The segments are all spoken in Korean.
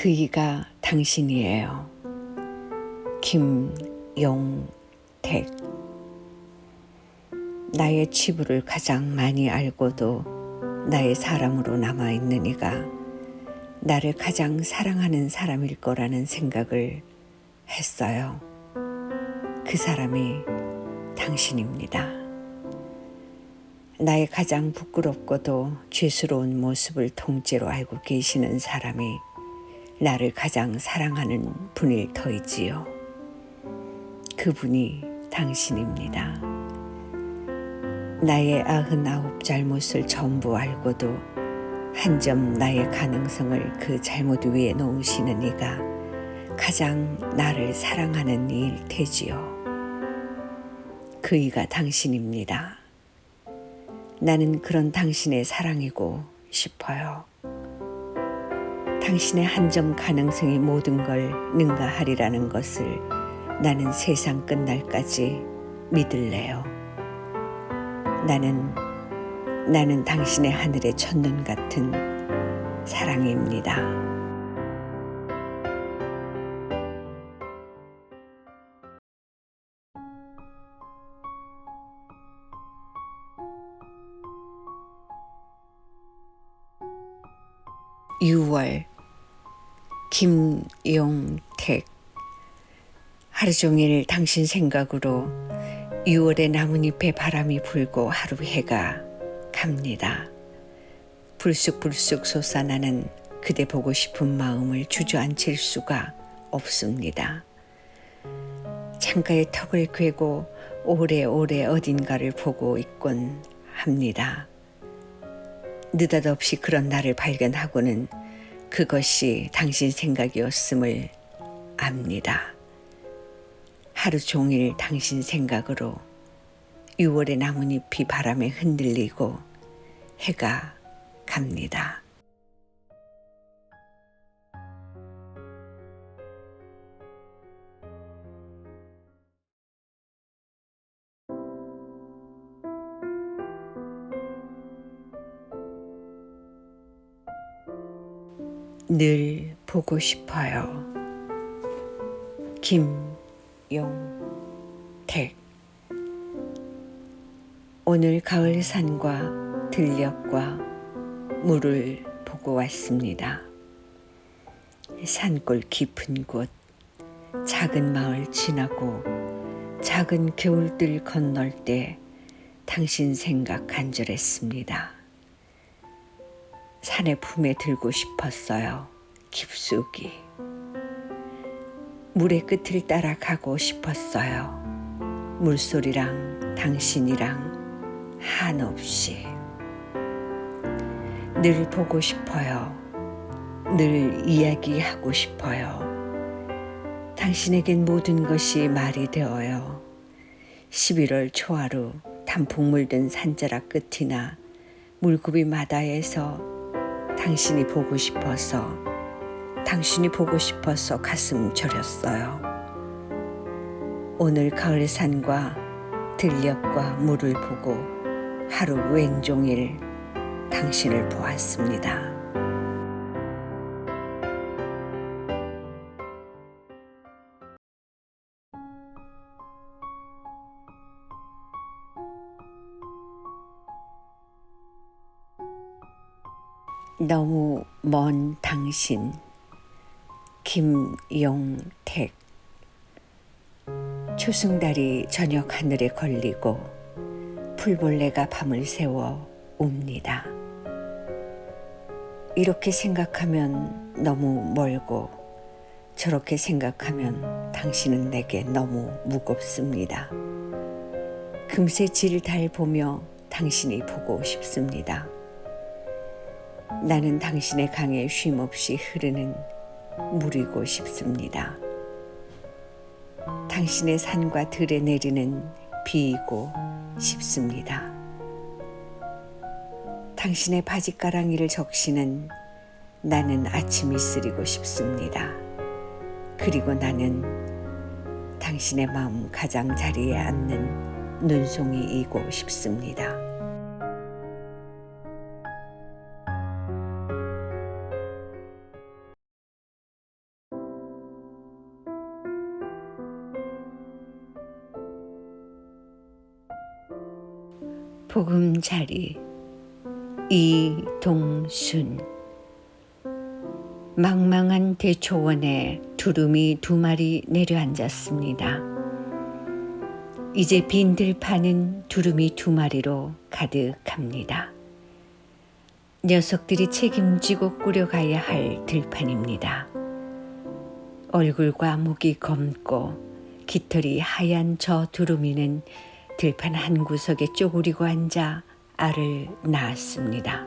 그이가 당신이에요. 김용택. 나의 치부를 가장 많이 알고도 나의 사람으로 남아있는 이가 나를 가장 사랑하는 사람일 거라는 생각을 했어요. 그 사람이 당신입니다. 나의 가장 부끄럽고도 죄스러운 모습을 통째로 알고 계시는 사람이 나를 가장 사랑하는 분일 터이지요. 그분이 당신입니다. 나의 99 잘못을 전부 알고도 한 점 나의 가능성을 그 잘못 위에 놓으시는 이가 가장 나를 사랑하는 이일 테지요. 그 이가 당신입니다. 나는 그런 당신의 사랑이고 싶어요. 당신의 한 점 가능성이 모든 걸 능가하리라는 것을 나는 세상 끝날까지 믿을래요. 나는 당신의 하늘의 첫눈 같은 사랑입니다. 6월. 김용택. 하루 종일 당신 생각으로 6월의 나뭇잎에 바람이 불고 하루 해가 갑니다. 불쑥불쑥 솟아나는 그대 보고 싶은 마음을 주저앉힐 수가 없습니다. 창가에 턱을 괴고 오래오래 어딘가를 보고 있곤 합니다. 느닷없이 그런 나를 발견하고는 그것이 당신 생각이었음을 압니다. 하루 종일 당신 생각으로 6월의 나뭇잎이 바람에 흔들리고 해가 갑니다. 늘 보고 싶어요. 김용택. 오늘 가을 산과 들녘과 물을 보고 왔습니다. 산골 깊은 곳, 작은 마을 지나고 작은 겨울들 건널 때 당신 생각 간절했습니다. 산의 품에 들고 싶었어요. 깊숙이. 물의 끝을 따라가고 싶었어요. 물소리랑 당신이랑 한없이. 늘 보고 싶어요. 늘 이야기하고 싶어요. 당신에겐 모든 것이 말이 되어요. 11월 초하루 단풍 물든 산자락 끝이나 물굽이 마다에서 당신이 보고 싶어서 가슴 저렸어요. 오늘 가을 산과 들녘과 물을 보고 하루 왼종일 당신을 보았습니다. 너무 먼 당신. 김용택. 초승달이 저녁 하늘에 걸리고 풀벌레가 밤을 새워 웁니다. 이렇게 생각하면 너무 멀고 저렇게 생각하면 당신은 내게 너무 무겁습니다. 금세 질 달 보며 당신이 보고 싶습니다. 나는 당신의 강에 쉼없이 흐르는 물이고 싶습니다. 당신의 산과 들에 내리는 비이고 싶습니다. 당신의 바짓가랑이를 적시는 나는 아침 이슬이고 싶습니다. 그리고 나는 당신의 마음 가장자리에 앉는 눈송이이고 싶습니다. 보금자리 이동순. 망망한 대초원에 두루미 2마리 내려앉았습니다. 이제 빈 들판은 두루미 2마리로 가득합니다. 녀석들이 책임지고 꾸려가야 할 들판입니다. 얼굴과 목이 검고 깃털이 하얀 저 두루미는 들판 한 구석에 쪼그리고 앉아 알을 낳았습니다.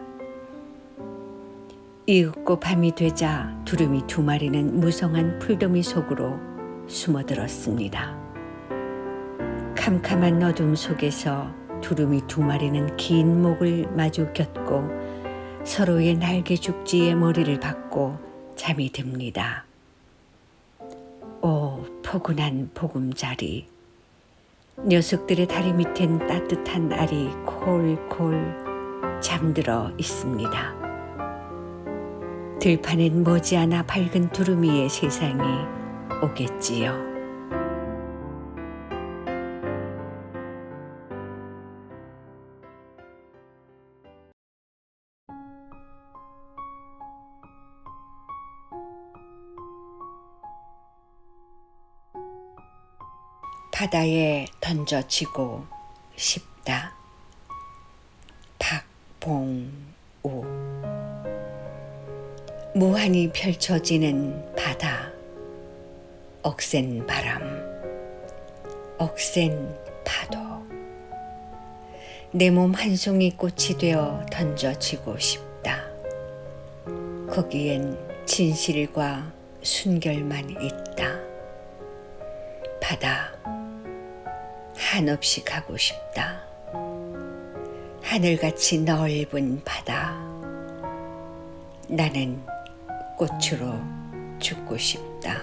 이윽고 밤이 되자 두루미 2마리는 무성한 풀더미 속으로 숨어들었습니다. 캄캄한 어둠 속에서 두루미 2마리는 긴 목을 마주 겼고 서로의 날개 죽지에 머리를 박고 잠이 듭니다. 오, 포근한 보금자리. 녀석들의 다리 밑엔 따뜻한 알이 콜콜 잠들어 있습니다. 들판엔 머지않아 밝은 두루미의 세상이 오겠지요. 바다에 던져지고 싶다. 박봉우. 무한히 펼쳐지는 바다, 억센 바람, 억센 파도. 내 몸 한 송이 꽃이 되어 던져지고 싶다. 거기엔 진실과 순결만 있다. 바다, 한없이 가고 싶다. 하늘같이 넓은 바다. 나는 꽃으로 죽고 싶다.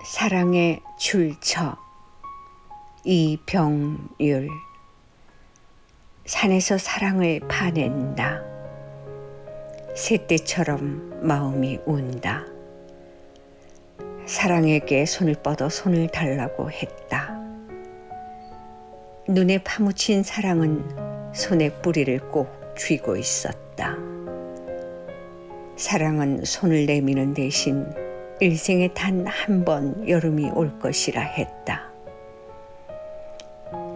사랑의 출처 이병율. 산에서 사랑을 파낸다. 새떼처럼 마음이 운다. 사랑에게 손을 뻗어 손을 달라고 했다. 눈에 파묻힌 사랑은 손에 뿌리를 꼭 쥐고 있었다. 사랑은 손을 내미는 대신 일생에 단 한 번 여름이 올 것이라 했다.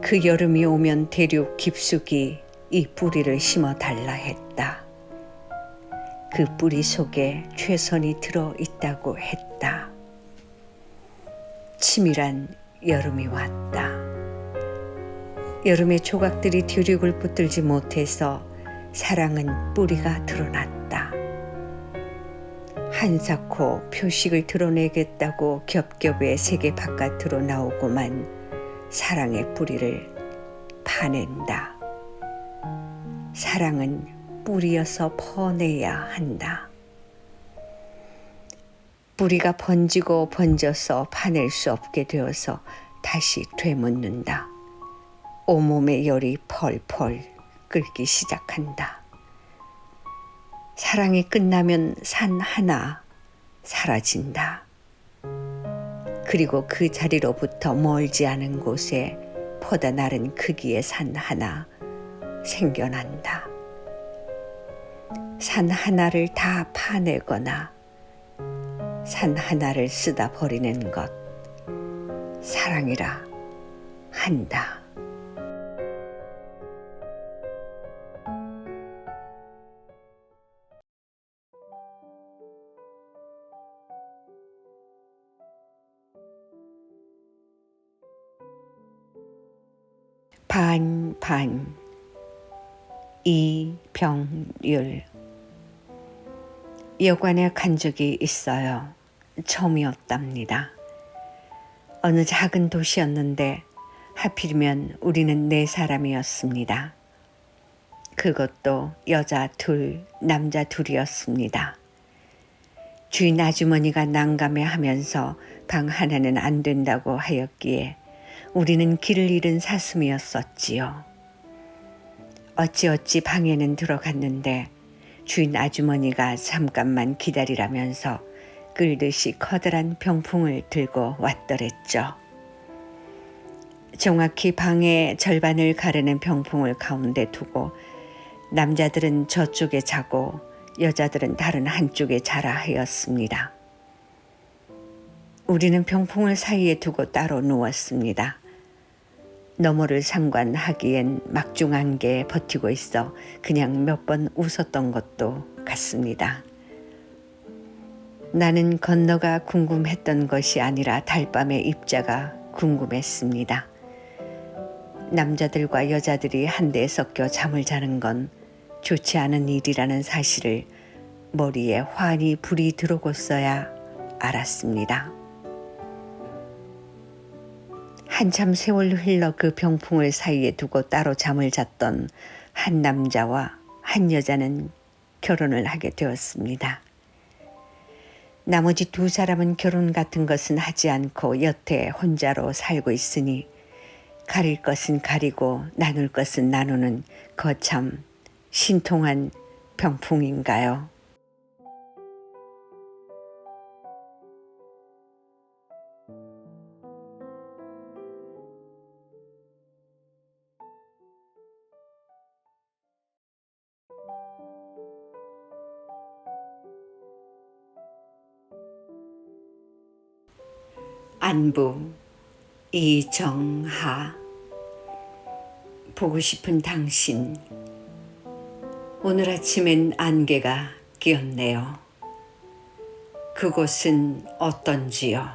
그 여름이 오면 대륙 깊숙이 이 뿌리를 심어 달라 했다. 그 뿌리 속에 최선이 들어 있다고 했다. 치밀한 여름이 왔다. 여름의 조각들이 대륙을 붙들지 못해서 사랑은 뿌리가 드러났다. 한사코 표식을 드러내겠다고 겹겹의 세계 바깥으로 나오고만 사랑의 뿌리를 파낸다. 사랑은 뿌리여서 퍼내야 한다. 뿌리가 번지고 번져서 파낼 수 없게 되어서 다시 되묻는다. 온몸의 열이 펄펄 끓기 시작한다. 사랑이 끝나면 산 하나 사라진다. 그리고 그 자리로부터 멀지 않은 곳에 퍼다 나른 크기의 산 하나 생겨난다. 산 하나를 다 파내거나 산 하나를 쓰다 버리는 것, 사랑이라 한다. 반반 이병율. 여관에 간 적이 있어요. 처음이었답니다. 어느 작은 도시였는데 하필이면 우리는 4사람이었습니다. 그것도 여자 2, 남자 2이었습니다. 주인 아주머니가 난감해하면서 방 하나는 안 된다고 하였기에 우리는 길을 잃은 사슴이었었지요. 어찌어찌 방에는 들어갔는데 주인 아주머니가 잠깐만 기다리라면서 끌듯이 커다란 병풍을 들고 왔더랬죠. 정확히 방의 절반을 가르는 병풍을 가운데 두고 남자들은 저쪽에 자고 여자들은 다른 한쪽에 자라 하였습니다. 우리는 병풍을 사이에 두고 따로 누웠습니다. 너머를 상관하기엔 막중한 게 버티고 있어 그냥 몇 번 웃었던 것도 같습니다. 나는 건너가 궁금했던 것이 아니라 달밤의 입자가 궁금했습니다. 남자들과 여자들이 한데에 섞여 잠을 자는 건 좋지 않은 일이라는 사실을 머리에 환히 불이 들어오고서야 알았습니다. 한참 세월 흘러 그 병풍을 사이에 두고 따로 잠을 잤던 한 남자와 한 여자는 결혼을 하게 되었습니다. 나머지 두 사람은 결혼 같은 것은 하지 않고 여태 혼자로 살고 있으니 가릴 것은 가리고 나눌 것은 나누는 거참 신통한 병풍인가요? 안부 이정하. 보고 싶은 당신. 오늘 아침엔 안개가 끼었네요. 그곳은 어떤지요?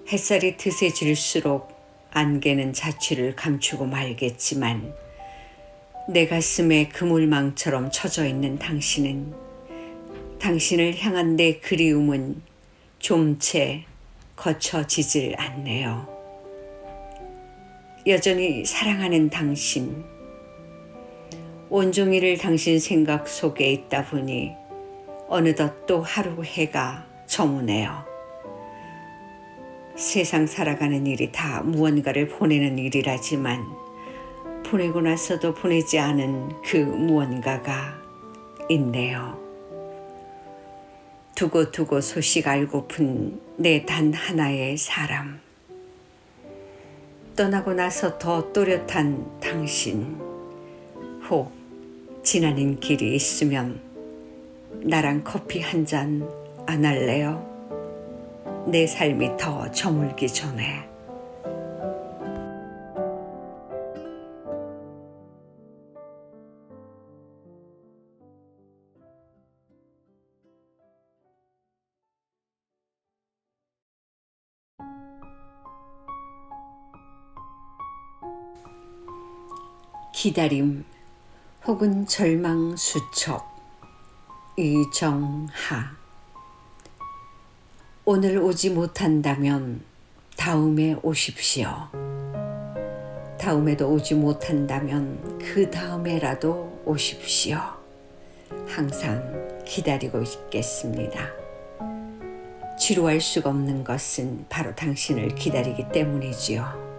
햇살이 트세질수록 안개는 자취를 감추고 말겠지만 내 가슴에 그물망처럼 쳐져 있는 당신은, 당신을 향한 내 그리움은 좀채 거쳐지질 않네요. 여전히 사랑하는 당신. 온종일을 당신 생각 속에 있다 보니 어느덧 또 하루 해가 저무네요. 세상 살아가는 일이 다 무언가를 보내는 일이라지만 보내고 나서도 보내지 않은 그 무언가가 있네요. 두고두고 소식 알고픈 내 단 하나의 사람. 떠나고 나서 더 또렷한 당신. 혹 지나는 길이 있으면 나랑 커피 한 잔 안 할래요? 내 삶이 더 저물기 전에. 기다림 혹은 절망 수첩. 이정하. 오늘 오지 못한다면 다음에 오십시오. 다음에도 오지 못한다면 그 다음에라도 오십시오. 항상 기다리고 있겠습니다. 지루할 수가 없는 것은 바로 당신을 기다리기 때문이지요.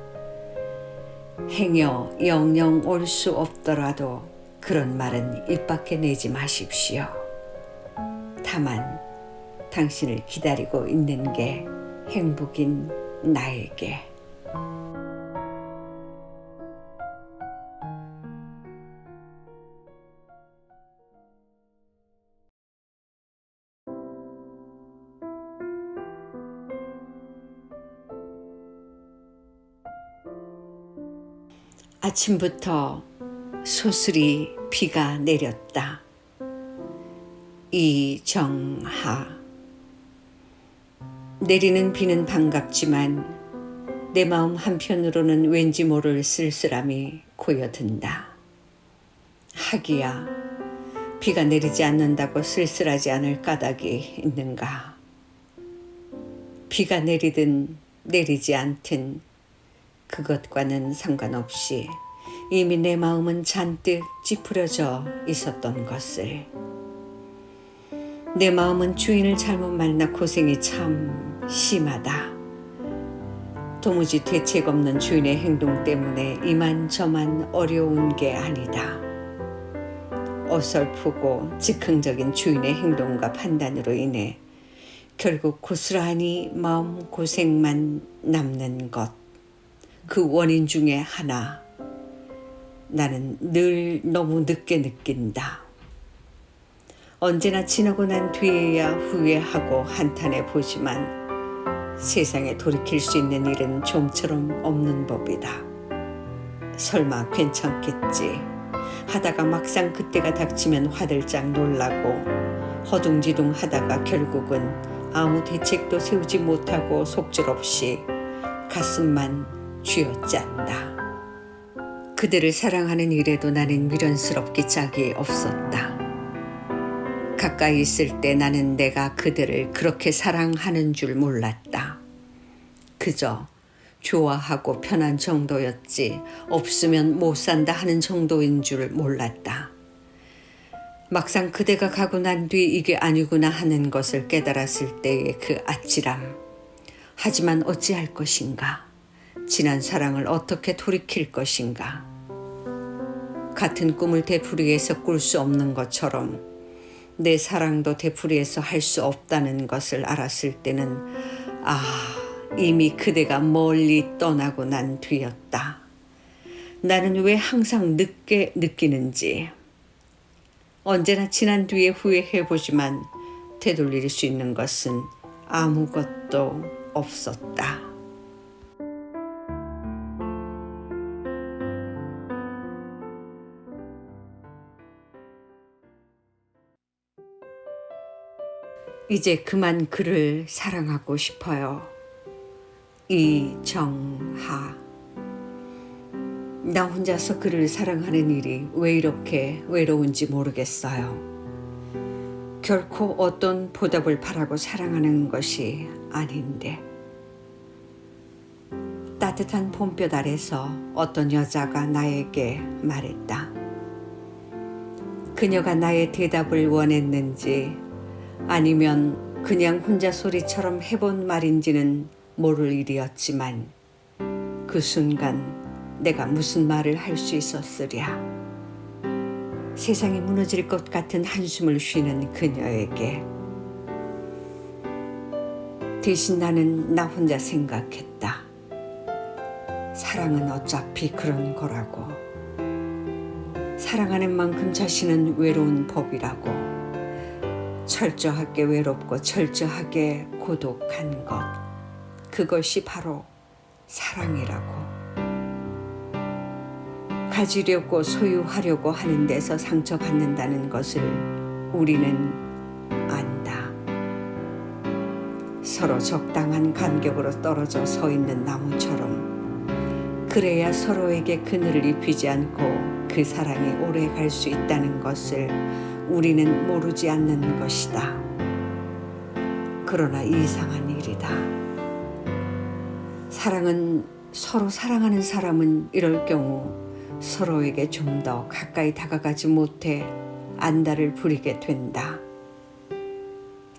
행여 영영 올 수 없더라도 그런 말은 입 밖에 내지 마십시오. 다만 당신을 기다리고 있는 게 행복인 나에게. 아침부터 소슬이 비가 내렸다. 이정하. 내리는 비는 반갑지만 내 마음 한편으로는 왠지 모를 쓸쓸함이 고여든다. 하기야 비가 내리지 않는다고 쓸쓸하지 않을 까닭이 있는가. 비가 내리든 내리지 않든 그것과는 상관없이 이미 내 마음은 잔뜩 찌푸려져 있었던 것을. 내 마음은 주인을 잘못 만나 고생이 참 심하다. 도무지 대책 없는 주인의 행동 때문에 이만저만 어려운 게 아니다. 어설프고 즉흥적인 주인의 행동과 판단으로 인해 결국 고스란히 마음고생만 남는 것. 그 원인 중에 하나. 나는 늘 너무 늦게 느낀다. 언제나 지나고 난 뒤에야 후회하고 한탄해 보지만 세상에 돌이킬 수 있는 일은 좀처럼 없는 법이다. 설마 괜찮겠지 하다가 막상 그때가 닥치면 화들짝 놀라고 허둥지둥 하다가 결국은 아무 대책도 세우지 못하고 속절없이 가슴만 쥐어짠다. 그들을 사랑하는 일에도 나는 미련스럽기 짝이 없었다. 가까이 있을 때 나는 내가 그들을 그렇게 사랑하는 줄 몰랐다. 그저 좋아하고 편한 정도였지 없으면 못 산다 하는 정도인 줄 몰랐다. 막상 그대가 가고 난 뒤 이게 아니구나 하는 것을 깨달았을 때의 그 아찔함. 하지만 어찌할 것인가? 지난 사랑을 어떻게 돌이킬 것인가? 같은 꿈을 되풀이해서 꿀 수 없는 것처럼 내 사랑도 되풀이해서 할 수 없다는 것을 알았을 때는 이미 그대가 멀리 떠나고 난 뒤였다. 나는 왜 항상 늦게 느끼는지. 언제나 지난 뒤에 후회해보지만 되돌릴 수 있는 것은 아무것도 없었다. 이제 그만 그를 사랑하고 싶어요. 이정하. 나 혼자서 그를 사랑하는 일이 왜 이렇게 외로운지 모르겠어요. 결코 어떤 보답을 바라고 사랑하는 것이 아닌데. 따뜻한 봄볕 아래서 어떤 여자가 나에게 말했다. 그녀가 나의 대답을 원했는지 아니면 그냥 혼자 소리처럼 해본 말인지는 모를 일이었지만 그 순간 내가 무슨 말을 할 수 있었으랴. 세상이 무너질 것 같은 한숨을 쉬는 그녀에게 대신 나는 나 혼자 생각했다. 사랑은 어차피 그런 거라고. 사랑하는 만큼 자신은 외로운 법이라고. 철저하게 외롭고 철저하게 고독한 것. 그것이 바로 사랑이라고. 가지려고 소유하려고 하는 데서 상처받는다는 것을 우리는 안다. 서로 적당한 간격으로 떨어져 서 있는 나무처럼 그래야 서로에게 그늘을 입히지 않고 그 사랑이 오래 갈 수 있다는 것을 우리는 모르지 않는 것이다. 그러나 이상한 일이다. 사랑은 서로 사랑하는 사람은 이럴 경우 서로에게 좀 더 가까이 다가가지 못해 안달을 부리게 된다.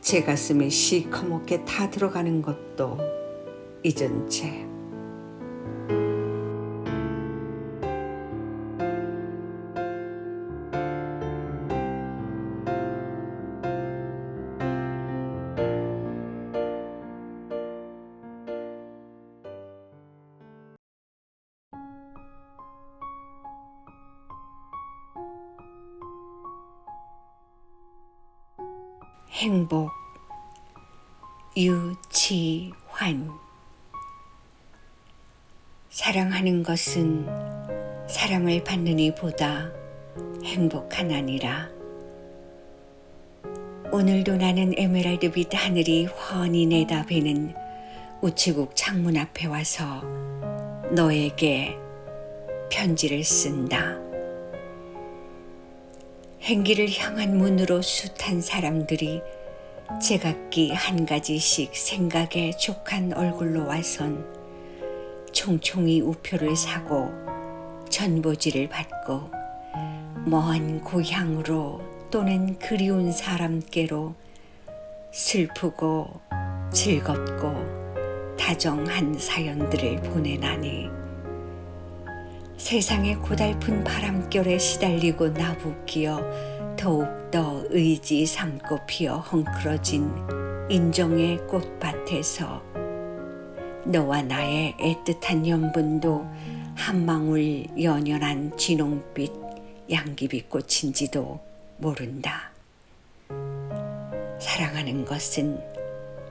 제 가슴에 시커멓게 다 들어가는 것도 잊은 채. 행복. 유치환. 사랑하는 것은 사랑을 받는 이보다 행복하나니라. 오늘도 나는 에메랄드빛 하늘이 훤히 내다보는 우체국 창문 앞에 와서 너에게 편지를 쓴다. 행기를 향한 문으로 숱한 사람들이 제각기 한 가지씩 생각에 족한 얼굴로 와선 총총히 우표를 사고 전보지를 받고 먼 고향으로 또는 그리운 사람께로 슬프고 즐겁고 다정한 사연들을 보내나니 세상의 고달픈 바람결에 시달리고 나부끼어 더욱더 의지 삼고 피어 헝클어진 인정의 꽃밭에서 너와 나의 애틋한 연분도 한 방울 연연한 진홍빛 양귀비 꽃인지도 모른다. 사랑하는 것은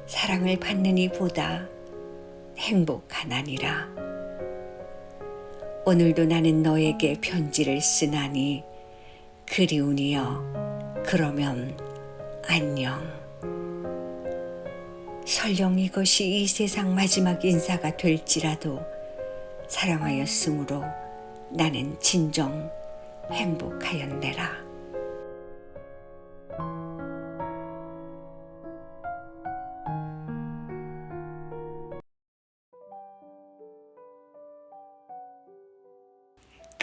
사랑을 받는 이보다 행복하나니라. 오늘도 나는 너에게 편지를 쓰나니 그리우니여 그러면 안녕. 설령 이것이 이 세상 마지막 인사가 될지라도 사랑하였으므로 나는 진정 행복하였네라.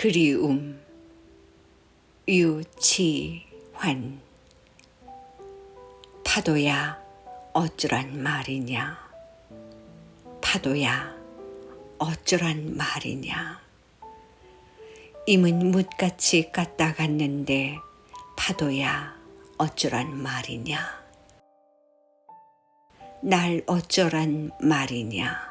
그리움 유치환. 파도야 어쩌란 말이냐. 파도야 어쩌란 말이냐. 임은 뭇같이 까딱았는데 파도야 어쩌란 말이냐. 날 어쩌란 말이냐.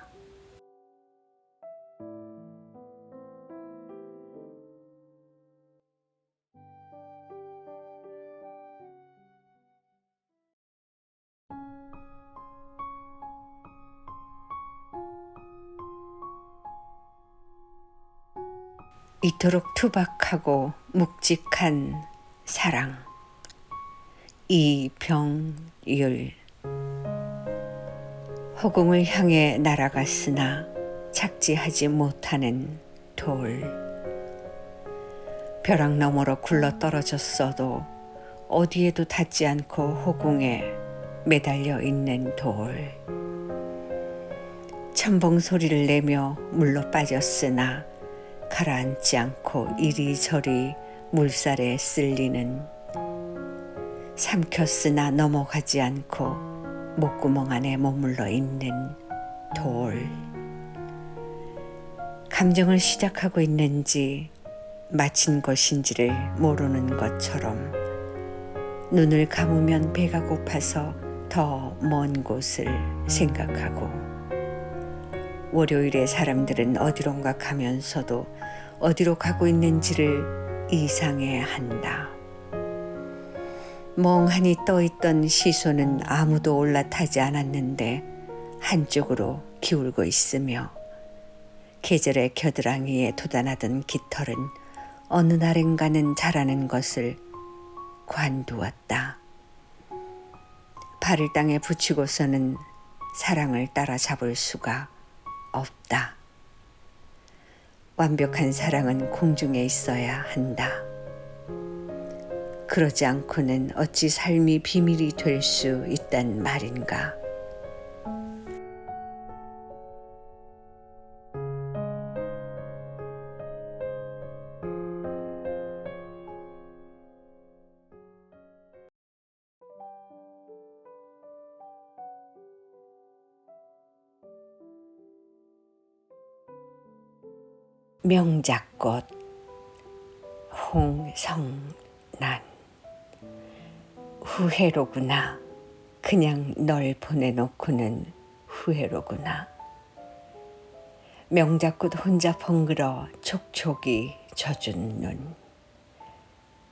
이토록 투박하고 묵직한 사랑. 이병율. 허공을 향해 날아갔으나 착지하지 못하는 돌. 벼락 너머로 굴러 떨어졌어도 어디에도 닿지 않고 허공에 매달려 있는 돌. 첨벙 소리를 내며 물로 빠졌으나 가라앉지 않고 이리저리 물살에 쓸리는, 삼켰으나 넘어가지 않고 목구멍 안에 머물러 있는 돌. 감정을 시작하고 있는지 마친 것인지를 모르는 것처럼 눈을 감으면 배가 고파서 더 먼 곳을 생각하고, 월요일에 사람들은 어디론가 가면서도 어디로 가고 있는지를 이상해한다. 멍하니 떠있던 시선은 아무도 올라타지 않았는데 한쪽으로 기울고 있으며, 계절의 겨드랑이에 돋아나던 깃털은 어느 날엔가는 자라는 것을 관두었다. 발을 땅에 붙이고서는 사랑을 따라잡을 수가 없다. 완벽한 사랑은 공중에 있어야 한다. 그러지 않고는 어찌 삶이 비밀이 될 수 있단 말인가. 명작꽃. 홍성난. 후회로구나. 그냥 널 보내놓고는 후회로구나. 명작꽃 혼자 벙그러 촉촉이 젖은 눈.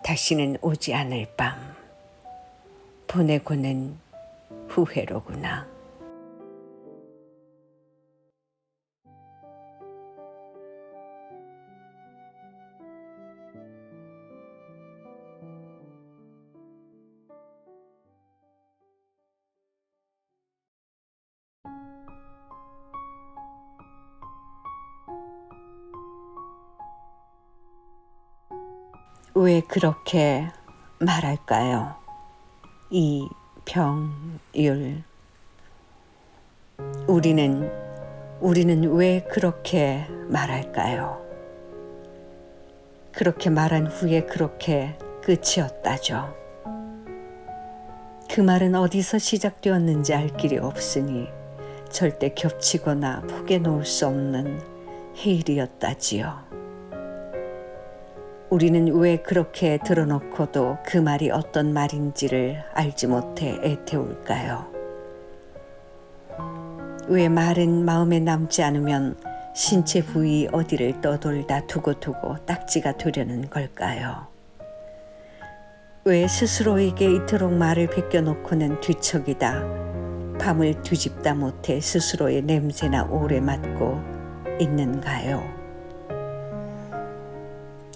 다시는 오지 않을 밤. 보내고는 후회로구나. 왜 그렇게 말할까요? 이병율. 우리는 왜 그렇게 말할까요? 그렇게 말한 후에 그렇게 끝이었다죠. 그 말은 어디서 시작되었는지 알 길이 없으니 절대 겹치거나 포개 놓을 수 없는 해일이었다지요. 우리는 왜 그렇게 들어놓고도 그 말이 어떤 말인지를 알지 못해 애태울까요? 왜 말은 마음에 남지 않으면 신체 부위 어디를 떠돌다 두고두고 딱지가 되려는 걸까요? 왜 스스로에게 이토록 말을 베껴놓고는 뒤척이다 밤을 뒤집다 못해 스스로의 냄새나 오래 맡고 있는가요?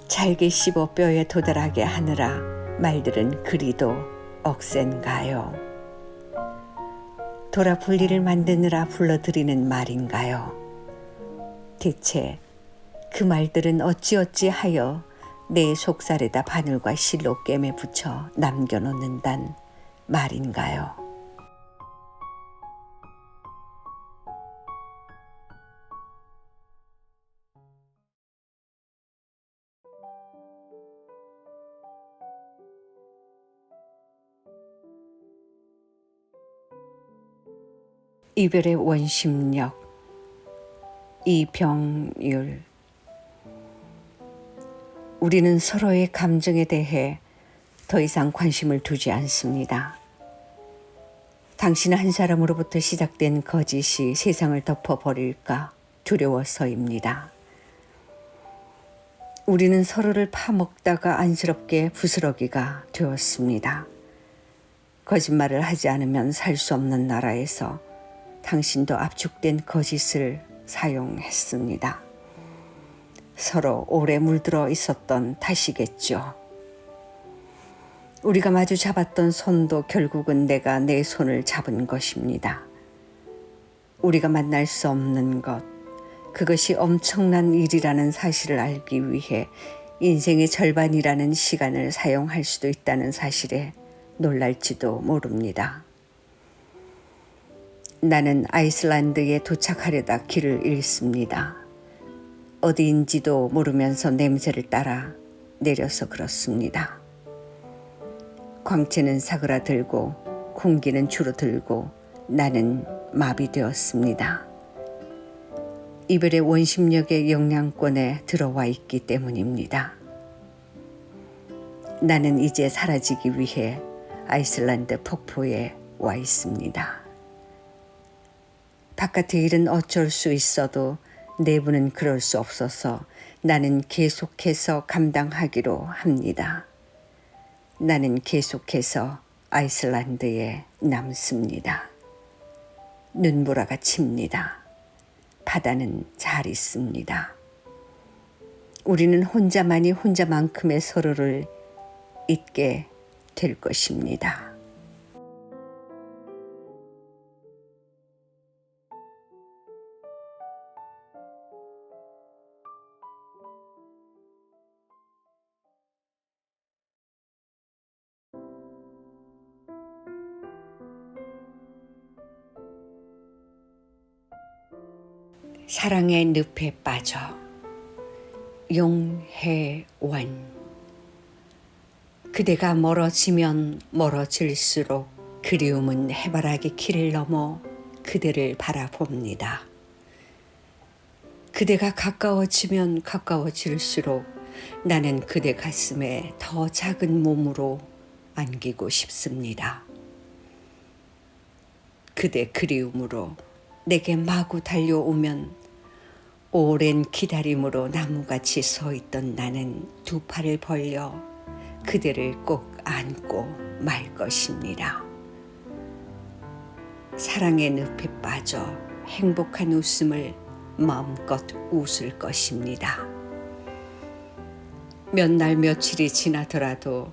잘게 씹어 뼈에 도달하게 하느라 말들은 그리도 억센가요? 돌아 분리를 만드느라 불러들이는 말인가요? 대체 그 말들은 어찌어찌하여 내 속살에다 바늘과 실로 꿰매 붙여 남겨놓는단 말인가요? 이별의 원심력 이병율. 우리는 서로의 감정에 대해 더 이상 관심을 두지 않습니다. 당신 한 사람으로부터 시작된 거짓이 세상을 덮어버릴까 두려워서입니다. 우리는 서로를 파먹다가 안쓰럽게 부스러기가 되었습니다. 거짓말을 하지 않으면 살 수 없는 나라에서 당신도 압축된 거짓을 사용했습니다. 서로 오래 물들어 있었던 탓이겠죠. 우리가 마주 잡았던 손도 결국은 내가 내 손을 잡은 것입니다. 우리가 만날 수 없는 것, 그것이 엄청난 일이라는 사실을 알기 위해 인생의 절반이라는 시간을 사용할 수도 있다는 사실에 놀랄지도 모릅니다. 나는 아이슬란드에 도착하려다 길을 잃습니다. 어디인지도 모르면서 냄새를 따라 내려서 그렇습니다. 광채는 사그라들고 공기는 줄어들고 나는 마비되었습니다. 이별의 원심력의 영향권에 들어와 있기 때문입니다. 나는 이제 사라지기 위해 아이슬란드 폭포에 와 있습니다. 바깥의 일은 어쩔 수 있어도 내부는 그럴 수 없어서 나는 계속해서 감당하기로 합니다. 나는 계속해서 아이슬란드에 남습니다. 눈보라가 칩니다. 바다는 잘 있습니다. 우리는 혼자만이 혼자만큼의 서로를 잊게 될 것입니다. 사랑의 늪에 빠져. 용혜원. 그대가 멀어지면 멀어질수록 그리움은 해바라기 길을 넘어 그대를 바라봅니다. 그대가 가까워지면 가까워질수록 나는 그대 가슴에 더 작은 몸으로 안기고 싶습니다. 그대 그리움으로 내게 마구 달려오면 오랜 기다림으로 나무같이 서 있던 나는 두 팔을 벌려 그대를 꼭 안고 말 것입니다. 사랑의 늪에 빠져 행복한 웃음을 마음껏 웃을 것입니다. 몇 날 며칠이 지나더라도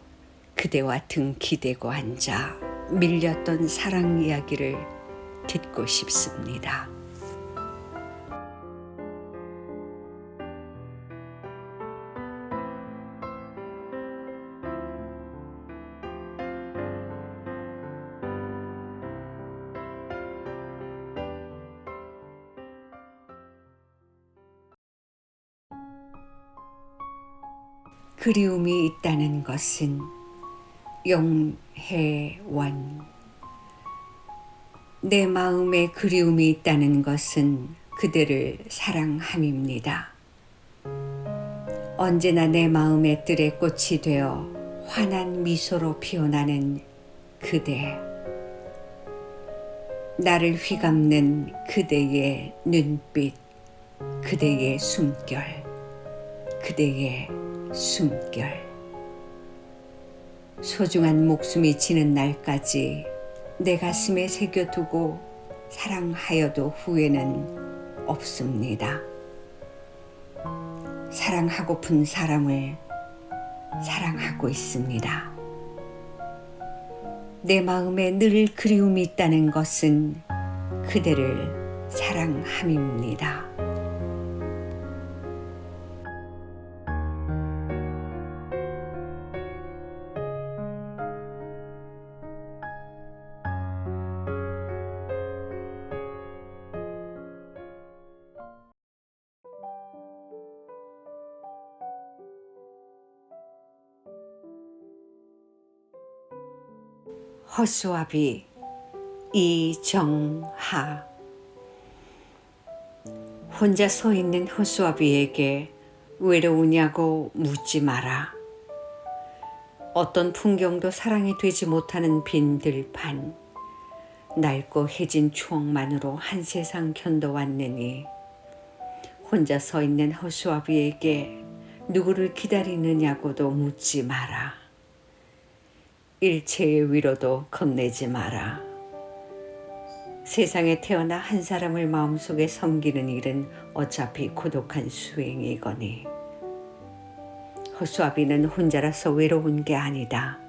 그대와 등 기대고 앉아 밀렸던 사랑 이야기를 듣고 싶습니다. 그리움이 있다는 것은 용혜원. 내 마음에 그리움이 있다는 것은 그대를 사랑함입니다. 언제나 내 마음의 뜰에 꽃이 되어 환한 미소로 피어나는 그대. 나를 휘감는 그대의 눈빛, 그대의 숨결, 그대의 숨결. 소중한 목숨이 지는 날까지 내 가슴에 새겨두고 사랑하여도 후회는 없습니다. 사랑하고픈 사람을 사랑하고 있습니다. 내 마음에 늘 그리움이 있다는 것은 그대를 사랑함입니다. 허수아비 이정하. 혼자 서 있는 허수아비에게 외로우냐고 묻지 마라. 어떤 풍경도 사랑이 되지 못하는 빈 들판, 낡고 해진 추억만으로 한 세상 견뎌왔느니 혼자 서 있는 허수아비에게 누구를 기다리느냐고도 묻지 마라. 일체의 위로도 건네지 마라. 세상에 태어나 한 사람을 마음속에 섬기는 일은 어차피 고독한 수행이거니 허수아비는 혼자라서 외로운 게 아니다.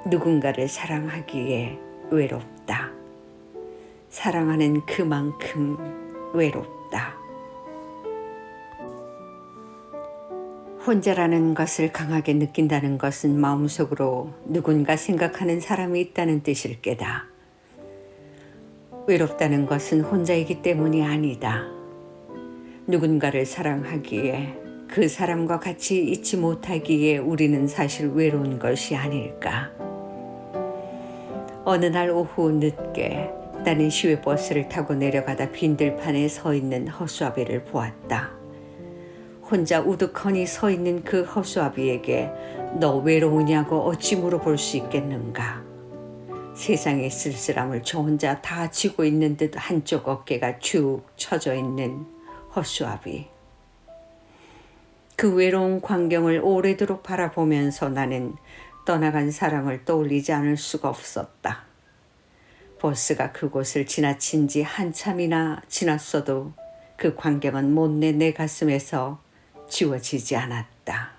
누군가를 사랑하기에 외롭다. 사랑하는 그만큼 외롭다. 혼자라는 것을 강하게 느낀다는 것은 마음속으로 누군가 생각하는 사람이 있다는 뜻일 게다. 외롭다는 것은 혼자이기 때문이 아니다. 누군가를 사랑하기에 그 사람과 같이 있지 못하기에 우리는 사실 외로운 것이 아닐까. 어느 날 오후 늦게 나는 시외버스를 타고 내려가다 빈들판에 서 있는 허수아비를 보았다. 혼자 우두커니 서 있는 그 허수아비에게 너 외로우냐고 어찌 물어볼 수 있겠는가. 세상의 쓸쓸함을 저 혼자 다 지고 있는 듯 한쪽 어깨가 축 처져 있는 허수아비. 그 외로운 광경을 오래도록 바라보면서 나는 떠나간 사랑을 떠올리지 않을 수가 없었다. 버스가 그곳을 지나친 지 한참이나 지났어도 그 광경은 못내 내 가슴에서 지워지지 않았다.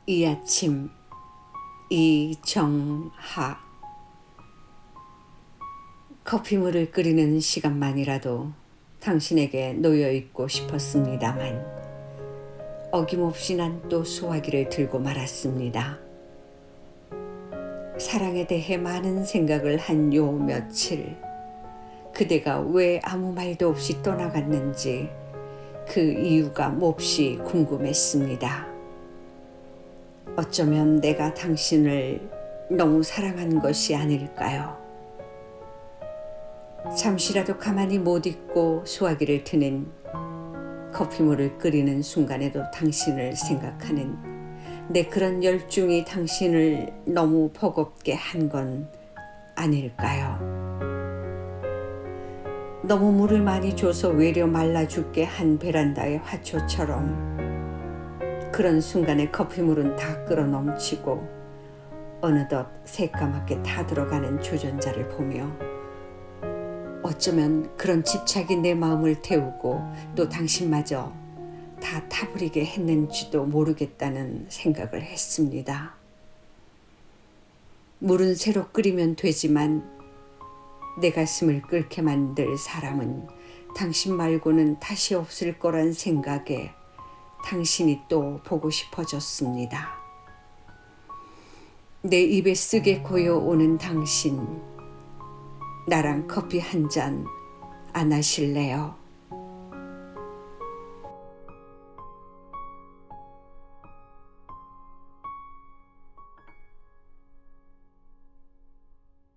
이 아침 이정하. 커피물을 끓이는 시간만이라도 당신에게 놓여있고 싶었습니다만 어김없이 난 또 소화기를 들고 말았습니다. 사랑에 대해 많은 생각을 한 요 며칠, 그대가 왜 아무 말도 없이 떠나갔는지 그 이유가 몹시 궁금했습니다. 어쩌면 내가 당신을 너무 사랑한 것이 아닐까요? 잠시라도 가만히 못 있고 소화기를 트는 커피물을 끓이는 순간에도 당신을 생각하는 내 그런 열중이 당신을 너무 버겁게 한 건 아닐까요? 너무 물을 많이 줘서 외려 말라 죽게 한 베란다의 화초처럼 그런 순간에 커피물은 다 끓어 넘치고 어느덧 새까맣게 타들어가는 주전자를 보며 어쩌면 그런 집착이 내 마음을 태우고 또 당신마저 다 타버리게 했는지도 모르겠다는 생각을 했습니다. 물은 새로 끓이면 되지만 내 가슴을 끓게 만들 사람은 당신 말고는 다시 없을 거란 생각에 당신이 또 보고 싶어졌습니다. 내 입에 쓰게 고여오는 당신, 나랑 커피 한 잔 안 하실래요?